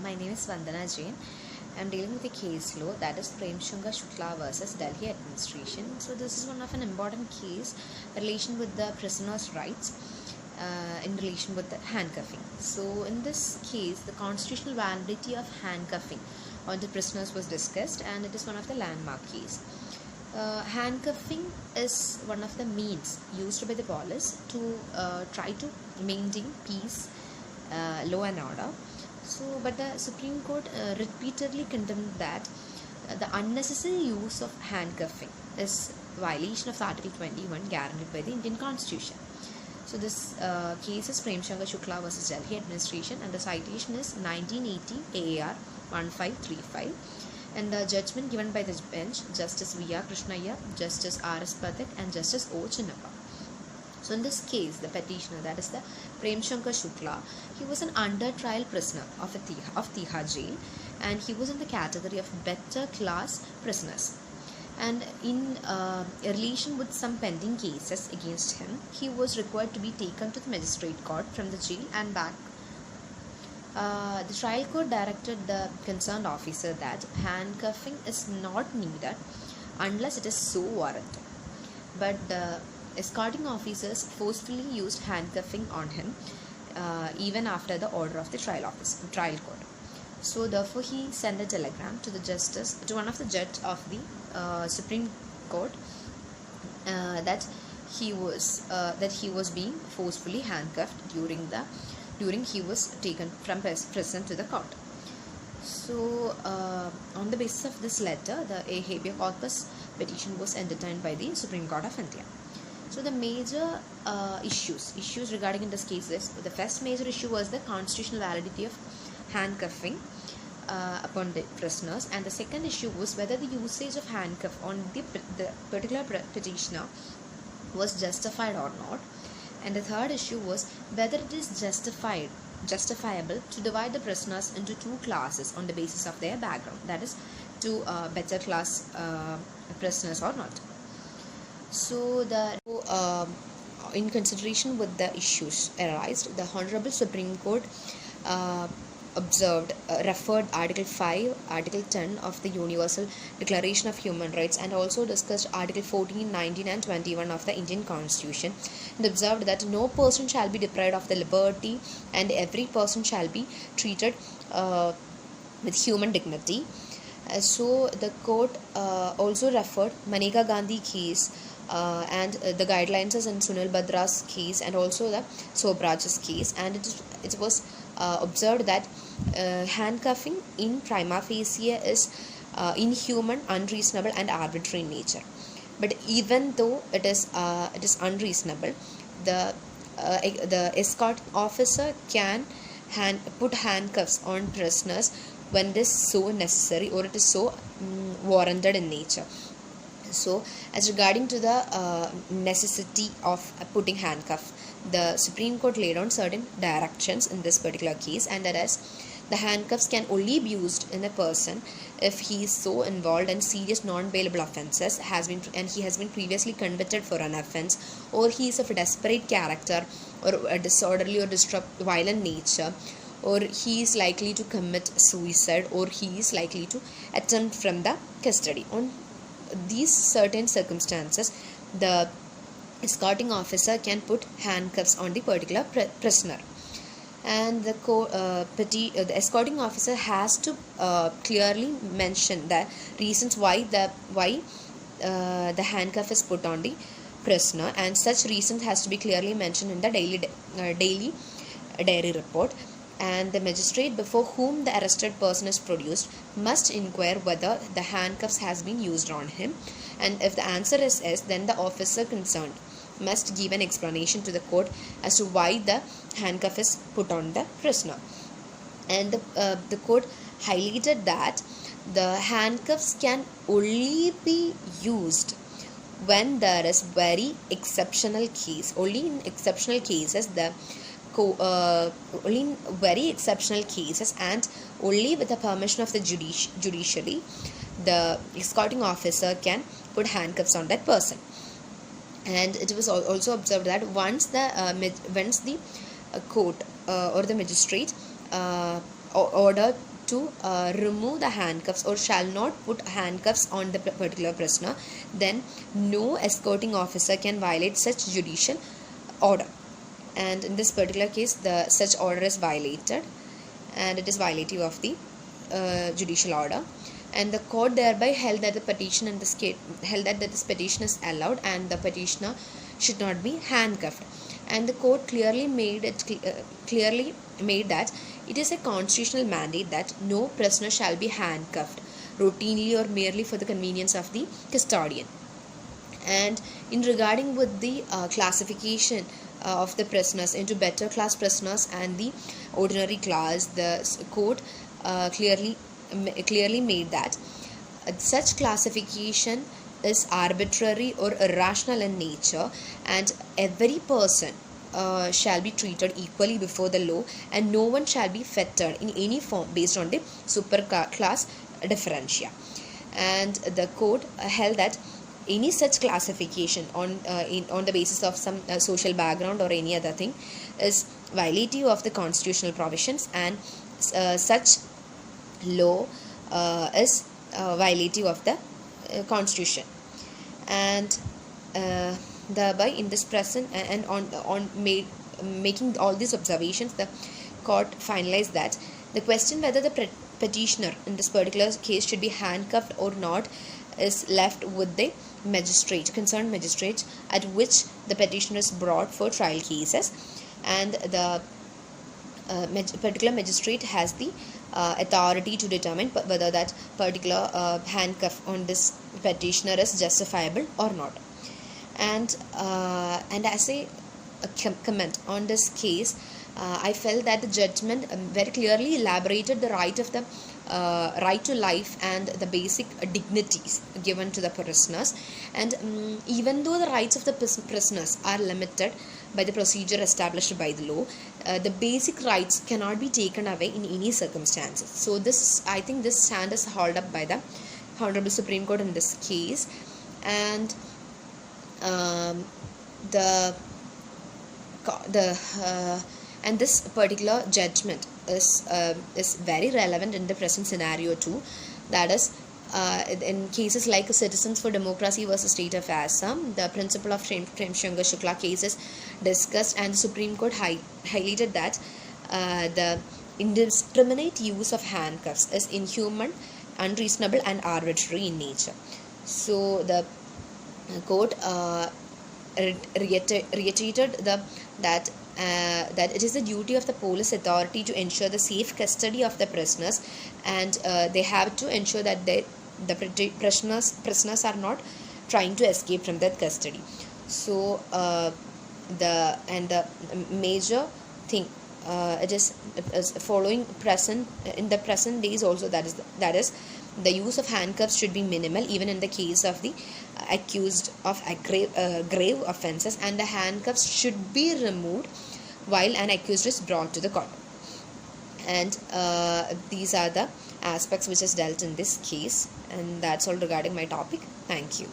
My name is Vandana Jain. I'm dealing with a case law, that is Premchandra Shukla versus Delhi Administration. So this is one of an important case in relation with the prisoner's rights in relation with the handcuffing. So in this case, the constitutional validity of handcuffing on the prisoners was discussed, and it is one of the landmark case. Handcuffing is one of the means used by the police to try to maintain peace, law and order. So, but the Supreme Court repeatedly condemned that the unnecessary use of handcuffing is violation of Article 21 guaranteed by the Indian Constitution. So, this case is Premchandra Shukla versus Delhi Administration, and the citation is 1980 AAR 1535. And the judgment given by the bench, Justice V.R. Krishnaiah, Justice R.S. Pathak, and Justice O. Chinnappa. So in this case, the petitioner, that is the Premchandra Shukla, he was an under trial prisoner of Tihar jail, and he was in the category of better class prisoners. And in relation with some pending cases against him, he was required to be taken to the magistrate court from the jail and back. The trial court directed the concerned officer that handcuffing is not needed unless it is so warranted. But the escorting officers forcefully used handcuffing on him even after the order of the trial court. So therefore he sent a telegram to one of the judges of the Supreme Court that he was being forcefully handcuffed during he was taken from prison to the court. So on the basis of this letter, the habeas corpus petition was entertained by the Supreme Court of India. So the major issues regarding in this case is, the first major issue was the constitutional validity of handcuffing upon the prisoners, and the second issue was whether the usage of handcuff on the particular petitioner was justified or not, and the third issue was whether it is justifiable to divide the prisoners into two classes on the basis of their background, that is, two better class prisoners or not. So in consideration with the issues arised, the Honorable Supreme Court referred Article 5, Article 10 of the Universal Declaration of Human Rights, and also discussed Article 14, 19 and 21 of the Indian Constitution, and observed that no person shall be deprived of the liberty, and every person shall be treated with human dignity. So the court also referred Maneka Gandhi case and the guidelines in Sunil Badra's case, and also the Sobraj's case, and it was observed that handcuffing in prima facie is inhuman, unreasonable and arbitrary in nature. But even though it is unreasonable, the escort officer can put handcuffs on prisoners when it is so necessary or it is so warranted in nature. So as regarding to the necessity of putting handcuff, the Supreme Court laid down certain directions in this particular case, and that is, the handcuffs can only be used in a person if he is so involved in serious non-bailable offences and he has been previously convicted for an offence, or he is of a desperate character, or a disorderly or violent nature, or he is likely to commit suicide, or he is likely to attempt from the custody. On these certain circumstances, the escorting officer can put handcuffs on the particular prisoner, and the escorting officer has to clearly mention the reasons why the handcuff is put on the prisoner, and such reasons has to be clearly mentioned in the daily diary report. And the magistrate before whom the arrested person is produced must inquire whether the handcuffs has been used on him, and if the answer is yes, then the officer concerned must give an explanation to the court as to why the handcuff is put on the prisoner. And the court highlighted that the handcuffs can only be used when there is very exceptional case. Only in exceptional cases only in very exceptional cases and only with the permission of the judiciary, the escorting officer can put handcuffs on that person. And it was also observed that once the court or the magistrate order to remove the handcuffs or shall not put handcuffs on the particular prisoner, then no escorting officer can violate such judicial order. And in this particular case, the such order is violated, and it is violative of the judicial order. And the court thereby held that the petition in this case held that this petition is allowed, and the petitioner should not be handcuffed. And the court clearly made that it is a constitutional mandate that no prisoner shall be handcuffed routinely or merely for the convenience of the custodian. And in regarding with the classification of the prisoners into better class prisoners and the ordinary class, the court clearly made that such classification is arbitrary or irrational in nature, and every person shall be treated equally before the law, and no one shall be fettered in any form based on the super class differentia. And the court held that any such classification on the basis of some social background or any other thing is violative of the constitutional provisions, and such law is violative of the constitution. And thereby in this present and on making all these observations, the court finalized that the question whether the petitioner in this particular case should be handcuffed or not is left with the concerned magistrate at which the petitioner is brought for trial cases, and the particular magistrate has the authority to determine whether that particular handcuff on this petitioner is justifiable or not. And as a comment on this case, I felt that the judgment very clearly elaborated the right to life and the basic dignities given to the prisoners. And even though the rights of the prisoners are limited by the procedure established by the law, the basic rights cannot be taken away in any circumstances. So I think this stand is held up by the Honorable Supreme Court in this case. And and this particular judgment is very relevant in the present scenario too. That is, in cases like Citizens for Democracy versus State of Assam, the principle of Premchandra Shukla case is discussed, and the Supreme Court highlighted that the indiscriminate use of handcuffs is inhuman, unreasonable, and arbitrary in nature. So the court reiterated that it is the duty of the police authority to ensure the safe custody of the prisoners, and they have to ensure that the prisoners are not trying to escape from that custody. So the major thing it is following in the present days also, that is the use of handcuffs should be minimal even in the case of the accused of grave offences, and the handcuffs should be removed while an accused is brought to the court. And these are the aspects which is dealt in this case, and that's all regarding my topic. Thank you.